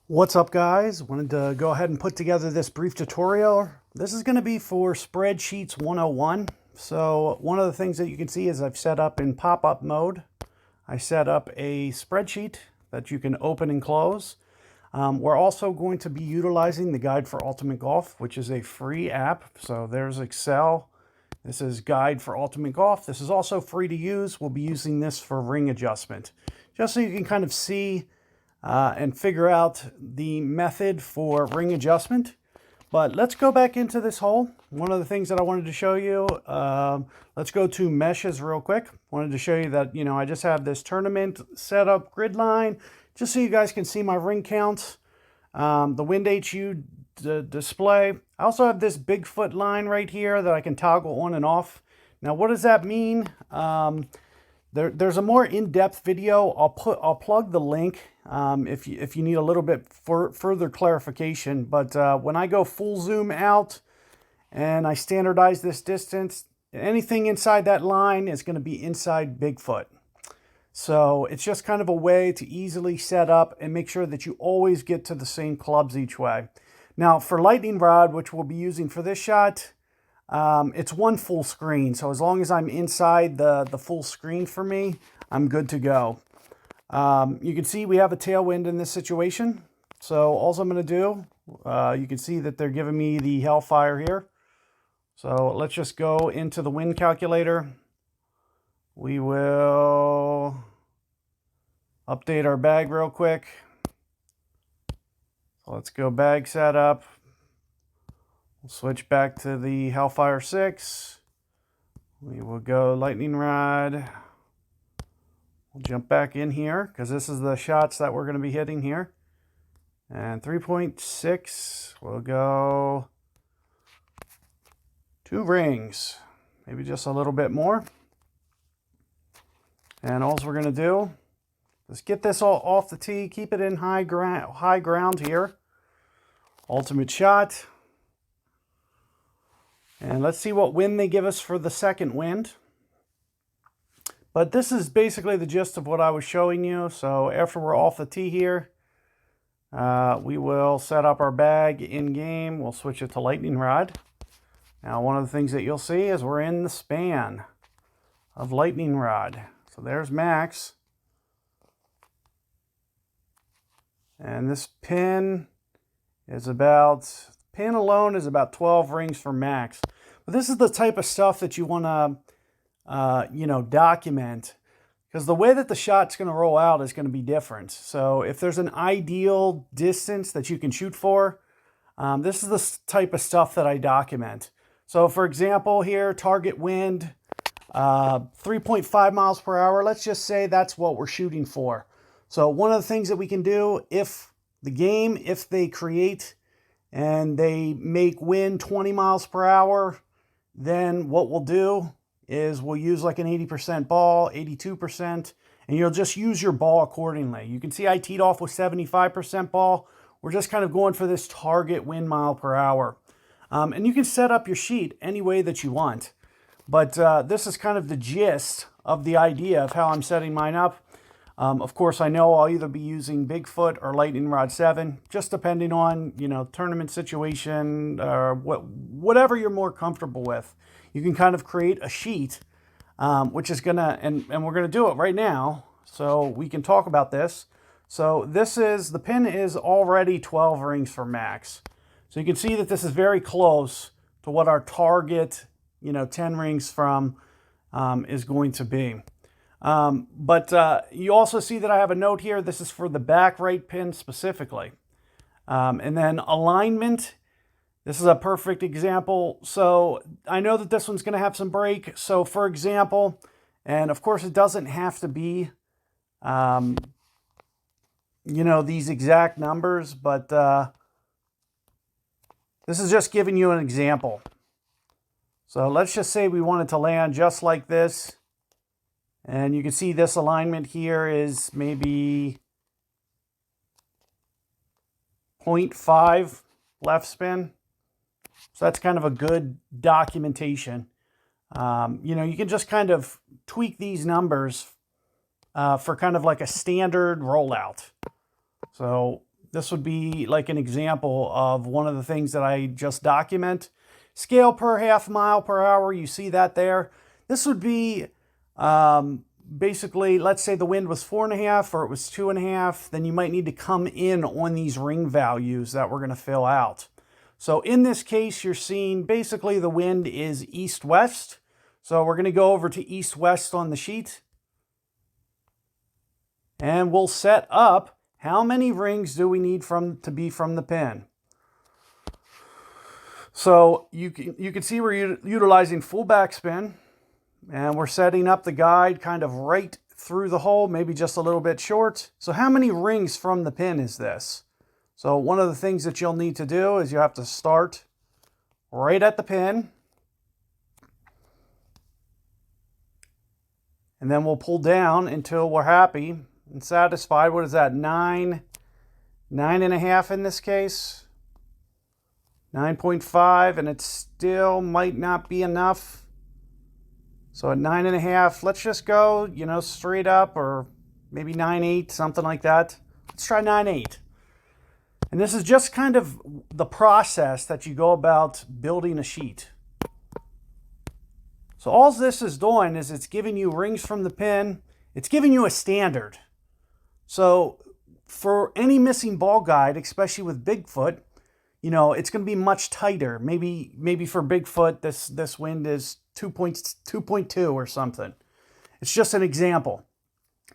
What's up, guys? Wanted to go ahead and put together this brief tutorial. This is going to be for Spreadsheets 101. So one of the things that you can see is I've set up in pop-up mode. I set up a spreadsheet that you can open and close. We're also going to be utilizing the Guide for Ultimate Golf, which is a free app. So there's Excel. This is Guide for Ultimate Golf. This is also free to use. We'll be using this for ring adjustment, just so you can kind of see and figure out the method for ring adjustment. But let's go back into this hole. One of the things that I wanted to show you, let's go to meshes real quick. Wanted to show you that, I just have this tournament setup grid line, just so you guys can see my ring counts, the wind HU display. I also have this Bigfoot line right here that I can toggle on and off. Now, what does that mean? There's a more in-depth video. I'll plug the link if you need a little bit further clarification. But when I go full zoom out and I standardize this distance, anything inside that line is going to be inside Bigfoot. So it's just kind of a way to easily set up and make sure that you always get to the same clubs each way. Now for lightning rod, which we'll be using for this shot, it's one full screen. So as long as I'm inside the full screen for me, I'm good to go. You can see we have a tailwind in this situation. So all I'm going to do, you can see that they're giving me the Hellfire here. So let's just go into the wind calculator. We will update our bag real quick. So let's go bag setup. We'll switch back to the Hellfire 6. We will go lightning rod. We'll jump back in here because this is the shots that we're going to be hitting here. And 3.6, we'll go 2 rings, maybe just a little bit more. And all we're going to do is get this all off the tee, keep it in high ground here. Ultimate shot. And let's see what wind they give us for the second wind. But this is basically the gist of what I was showing you. So after we're off the tee here, we will set up our bag in game. We'll switch it to lightning rod. Now, one of the things that you'll see is we're in the span of lightning rod. So there's max. And this pin is pin alone is about 12 rings for max. But this is the type of stuff that you want to, document, because the way that the shot's going to roll out is going to be different. So if there's an ideal distance that you can shoot for, this is the type of stuff that I document. So for example here, target wind, 3.5 miles per hour. Let's just say that's what we're shooting for. So one of the things that we can do, if they create and they make wind 20 miles per hour, then what we'll do is we'll use like an 80% ball, 82%, and you'll just use your ball accordingly. You can see I teed off with 75% ball. We're just kind of going for this target wind mile per hour. And you can set up your sheet any way that you want. But this is kind of the gist of the idea of how I'm setting mine up. Of course, I know I'll either be using Bigfoot or Lightning Rod 7, just depending on, tournament situation or whatever you're more comfortable with. You can kind of create a sheet, which is and we're going to do it right now, so we can talk about this. So the pin is already 12 rings for max. So you can see that this is very close to what our target, 10 rings from is going to be. But you also see that I have a note here. This is for the back right pin specifically. And then alignment. This is a perfect example. So I know that this one's going to have some break. So for example, and of course it doesn't have to be, these exact numbers, but this is just giving you an example. So let's just say we wanted to land just like this. And you can see this alignment here is maybe 0.5 left spin. So that's kind of a good documentation. You can just kind of tweak these numbers for kind of like a standard rollout. So This would be like an example of one of the things that I just document. Scale per half mile per hour, you see that there. This would be basically, let's say the wind was 4.5 or it was 2.5, then you might need to come in on these ring values that we're going to fill out. So in this case, you're seeing basically the wind is east-west. So we're going to go over to east-west on the sheet. And we'll set up how many rings do we need to be from the pin. So you can see we're utilizing full backspin. And we're setting up the guide kind of right through the hole, maybe just a little bit short. So how many rings from the pin is this? So one of the things that you'll need to do is you have to start right at the pin. And then we'll pull down until we're happy and satisfied. What is that? 9.5 in this case. 9.5, and it still might not be enough. So at 9.5, let's just go, straight up, or maybe 9.8, something like that. Let's try 9.8. And this is just kind of the process that you go about building a sheet. So all this is doing is it's giving you rings from the pin. It's giving you a standard. So for any missing ball guide, especially with Bigfoot, it's going to be much tighter. Maybe for Bigfoot, this wind is 2.2 or something. It's just an example.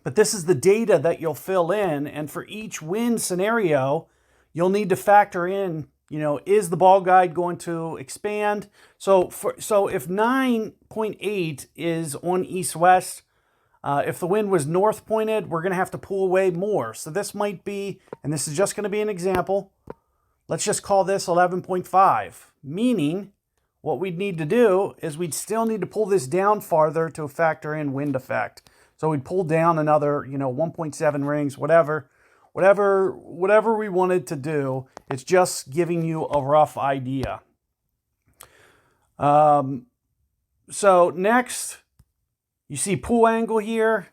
But this is the data that you'll fill in, and for each wind scenario, you'll need to factor in, is the ball guide going to expand? So if 9.8 is on east-west, if the wind was north pointed, we're going to have to pull away more. So this might be, and this is just going to be an example, let's just call this 11.5, meaning what we'd need to do is we'd still need to pull this down farther to factor in wind effect. So we'd pull down another, 1.7 rings, whatever we wanted to do. It's just giving you a rough idea. So next, you see pull angle here.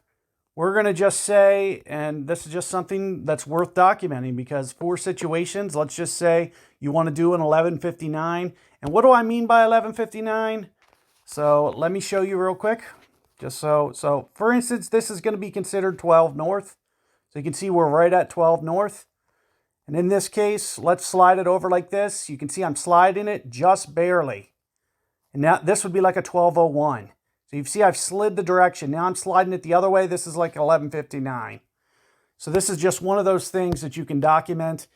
We're going to just say, and this is just something that's worth documenting, because for situations, let's just say you want to do an 1159. And what do I mean by 1159? So let me show you real quick. Just so for instance, this is going to be considered 12 north. So you can see we're right at 12 north. And in this case, let's slide it over like this. You can see I'm sliding it just barely. And now this would be like a 1201. So you see I've slid the direction. Now I'm sliding it the other way. This is like 1159. So this is just one of those things that you can document.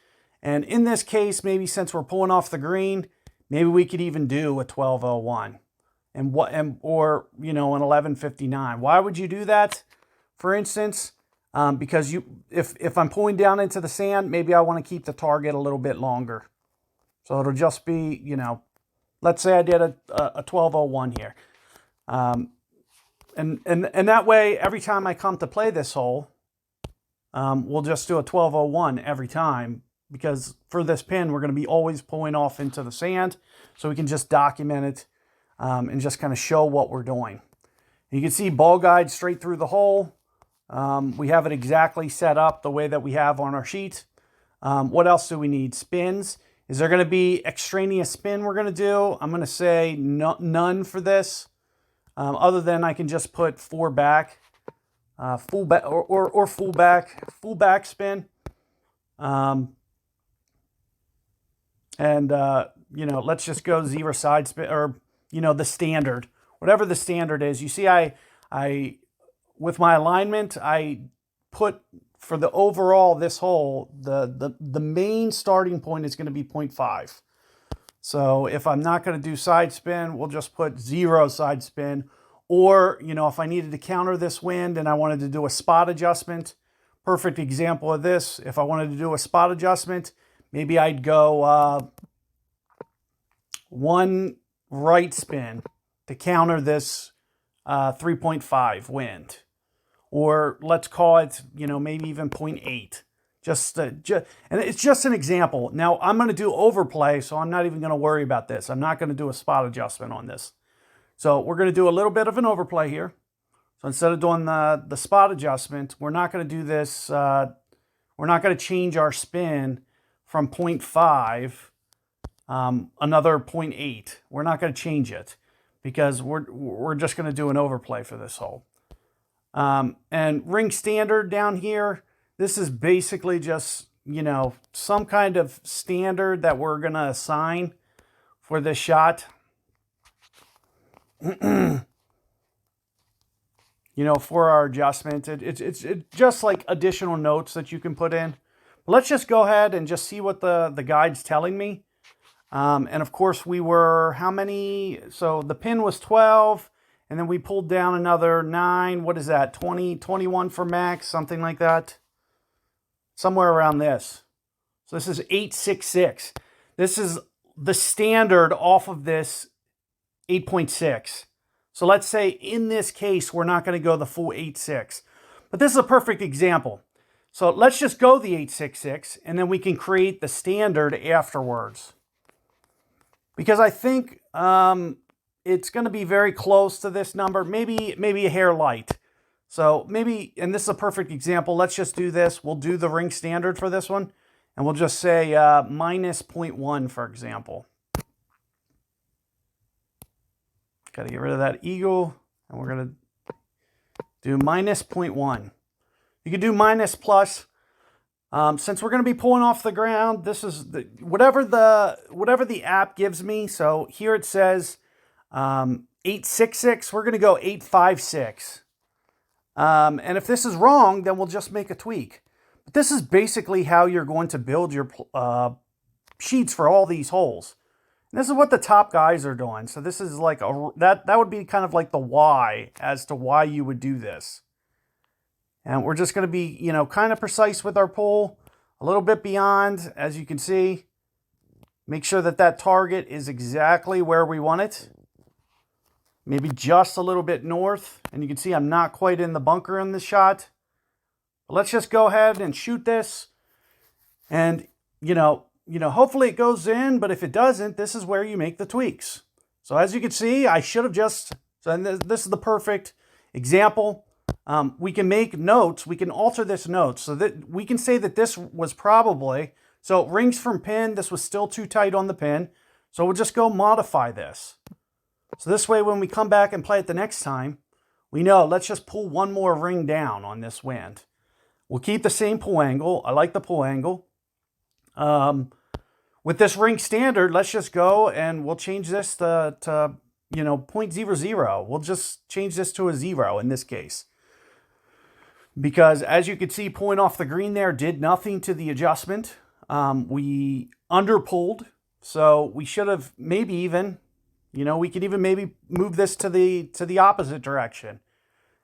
And in this case, maybe since we're pulling off the green, maybe we could even do a 1201 or an 1159. Why would you do that? For instance, because if I'm pulling down into the sand, maybe I want to keep the target a little bit longer. So it'll just be, let's say I did a 1201 here. And that way, every time I come to play this hole, we'll just do a 1201 every time, because for this pin, we're going to be always pulling off into the sand, so we can just document it and just kind of show what we're doing. You can see ball guide straight through the hole. We have it exactly set up the way that we have on our sheet. What else do we need? Spins. Is there going to be extraneous spin we're going to do? I'm going to say none for this. Other than I can just put 4 back, full back or full back spin. Let's just go 0 side spin, or the standard, whatever the standard is. You see, I with my alignment, I put for the overall this hole, the main starting point is going to be 0.5. So if I'm not going to do side spin, we'll just put 0 side spin. Or, if I needed to counter this wind and I wanted to do a spot adjustment, perfect example of this. If I wanted to do a spot adjustment, maybe I'd go 1 right spin to counter this 3.5 wind. Or let's call it, maybe even 0.8. And it's just an example. Now, I'm going to do overplay, so I'm not even going to worry about this. I'm not going to do a spot adjustment on this. So we're going to do a little bit of an overplay here. So instead of doing the spot adjustment, we're not going to do this. We're We're not going to change our spin from 0.5, another 0.8. We're not going to change it because we're just going to do an overplay for this hole. And ring standard down here, this is basically just, you know, some kind of standard that we're going to assign for this shot. You know, for our adjustment. It's just like additional notes that you can put in. But let's just go ahead and just see what the guide's telling me. And of course we were, how many? So the pin was 12, and then we pulled down another 9. What is that? 20, 21 for max, something like that. Somewhere around this. So this is 866. This is the standard off of this 8.6. So let's say in this case, we're not going to go the full 8.6. But this is a perfect example. So let's just go the 8.66, and then we can create the standard afterwards. Because I think it's going to be very close to this number, maybe a hair light. So maybe, and this is a perfect example, let's just do this. We'll do the ring standard for this one, and we'll just say minus 0.1, for example. Got to get rid of that eagle, and we're going to do minus 0.1. You can do minus plus. Since we're going to be pulling off the ground, this is whatever the app gives me. So here it says 866. We're going to go 856. And if this is wrong, then we'll just make a tweak. But this is basically how you're going to build your sheets for all these holes. This is what the top guys are doing. So this is like that would be kind of like the why as to why you would do this. And we're just going to be, you know, kind of precise with our pull, a little bit beyond, as you can see. Make sure that that target is exactly where we want it. Maybe just a little bit north. And you can see I'm not quite in the bunker in this shot. But let's just go ahead and shoot this. And, you know, hopefully it goes in, but if it doesn't, this is where you make the tweaks. So as you can see, I should have just, so this is the perfect example. We can make notes, we can alter this note so that we can say that this was probably, so rings from pin, this was still too tight on the pin. So we'll just go modify this. So this way, when we come back and play it the next time, we know, let's just pull one more ring down on this wind. We'll keep the same pull angle. I like the pull angle. With this ring standard, let's just go and we'll change this to 0.00. We'll just change this to a 0 in this case. Because as you can see, pulling off the green there did nothing to the adjustment. We underpulled, so we should have maybe even, we could even maybe move this to the opposite direction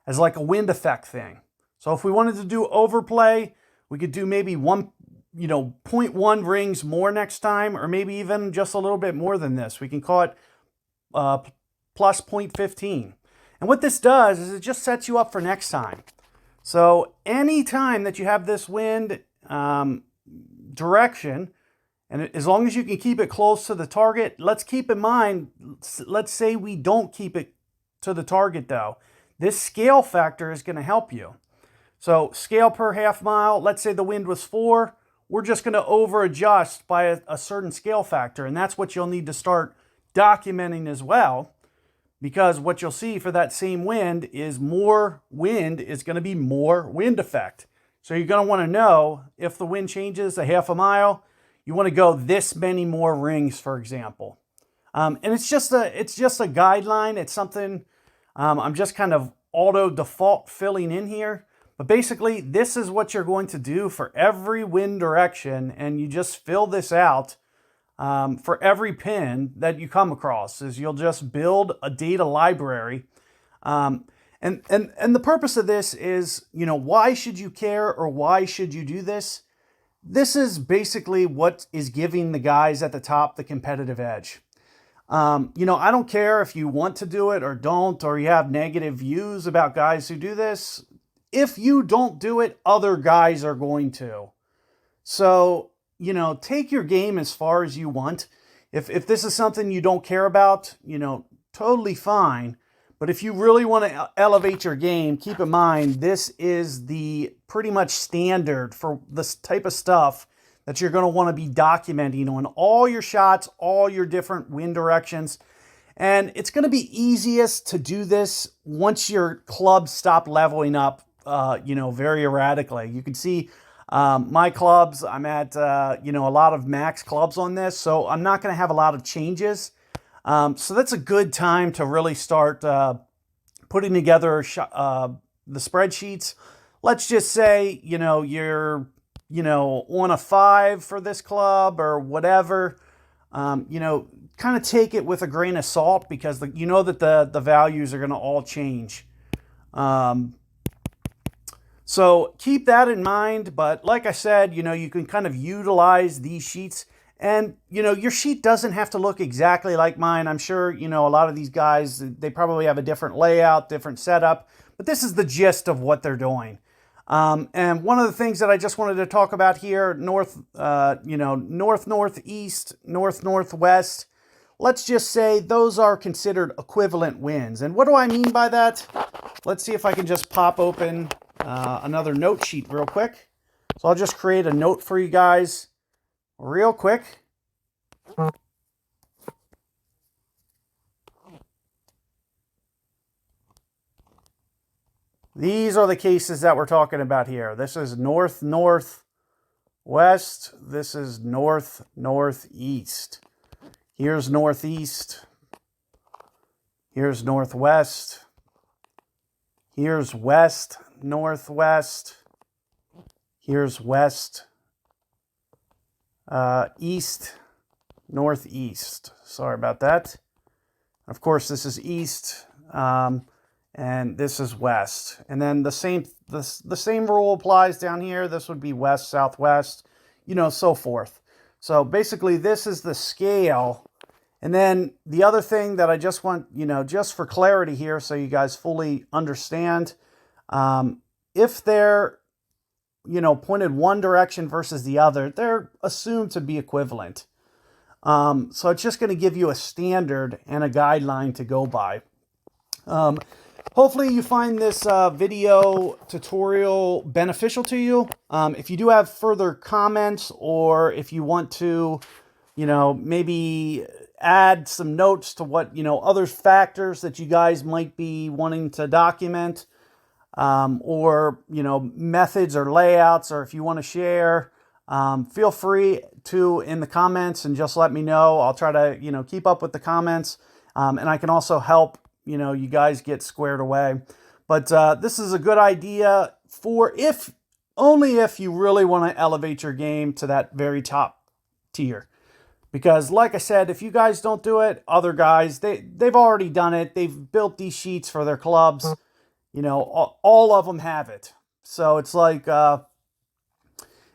as like a wind effect thing. So if we wanted to do overplay, we could do maybe 0.1 rings more next time, or maybe even just a little bit more than this. We can call it plus 0.15. And what this does is it just sets you up for next time. So anytime that you have this wind direction, and as long as you can keep it close to the target, let's keep in mind, let's say we don't keep it to the target though. This scale factor is going to help you. So scale per half mile, let's say the wind was 4, we're just going to over adjust by a certain scale factor. And that's what you'll need to start documenting as well. Because what you'll see for that same wind is more wind is going to be more wind effect. So you're going to want to know if the wind changes a half a mile, you want to go this many more rings, for example. And it's just a guideline. It's something I'm just kind of auto default filling in here. But basically, this is what you're going to do for every wind direction, and you just fill this out. For every pin that you come across, is you'll just build a data library. And the purpose of this is, why should you care or why should you do this? This is basically what is giving the guys at the top the competitive edge. I don't care if you want to do it or don't, or you have negative views about guys who do this. If you don't do it, other guys are going to. So, take your game as far as you want. If this is something you don't care about, totally fine. But if you really want to elevate your game, keep in mind, this is the pretty much standard for this type of stuff that you're going to want to be documenting on all your shots, all your different wind directions. And it's going to be easiest to do this once your clubs stop leveling up, very erratically. You can see my clubs, I'm at, a lot of max clubs on this, so I'm not going to have a lot of changes. So that's a good time to really start putting together the spreadsheets. Let's just say, you're, on a 5 for this club or whatever. Kind of take it with a grain of salt, because that the values are going to all change. So keep that in mind. But like I said, you can kind of utilize these sheets. And, your sheet doesn't have to look exactly like mine. I'm sure, a lot of these guys, they probably have a different layout, different setup. But this is the gist of what they're doing. And one of the things that I just wanted to talk about here, north-northeast, north-northwest, let's just say those are considered equivalent winds. And what do I mean by that? Let's see if I can just pop open another note sheet real quick. So I'll just create a note for you guys real quick. These are the cases that we're talking about here. This is north-northwest. This is north-northeast. Here's northeast. Here's northwest. Here's west-northwest. Here's west, east, northeast. Sorry about that. Of course, this is east, and this is west. And then the same rule applies down here. This would be west, southwest, so forth. So basically, this is the scale. And then the other thing that I just want, just for clarity here, so you guys fully understand, if they're, pointed one direction versus the other, they're assumed to be equivalent. So it's just going to give you a standard and a guideline to go by. Hopefully you find this video tutorial beneficial to you. If you do have further comments, or if you want to, maybe add some notes to what, other factors that you guys might be wanting to document, or, methods or layouts, or if you want to share, feel free to in the comments and just let me know. I'll try to, keep up with the comments, and I can also help, you guys get squared away. But this is a good idea for only if you really want to elevate your game to that very top tier. Because like I said, if you guys don't do it, other guys, they've already done it. They've built these sheets for their clubs. All of them have it. So it's like,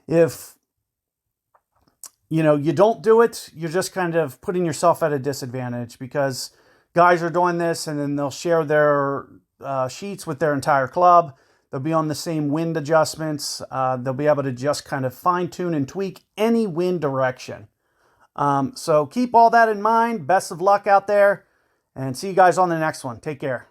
if, you don't do it, you're just kind of putting yourself at a disadvantage, because guys are doing this and then they'll share their sheets with their entire club. They'll be on the same wind adjustments. They'll be able to just kind of fine tune and tweak any wind direction. So keep all that in mind. Best of luck out there, and see you guys on the next one. Take care.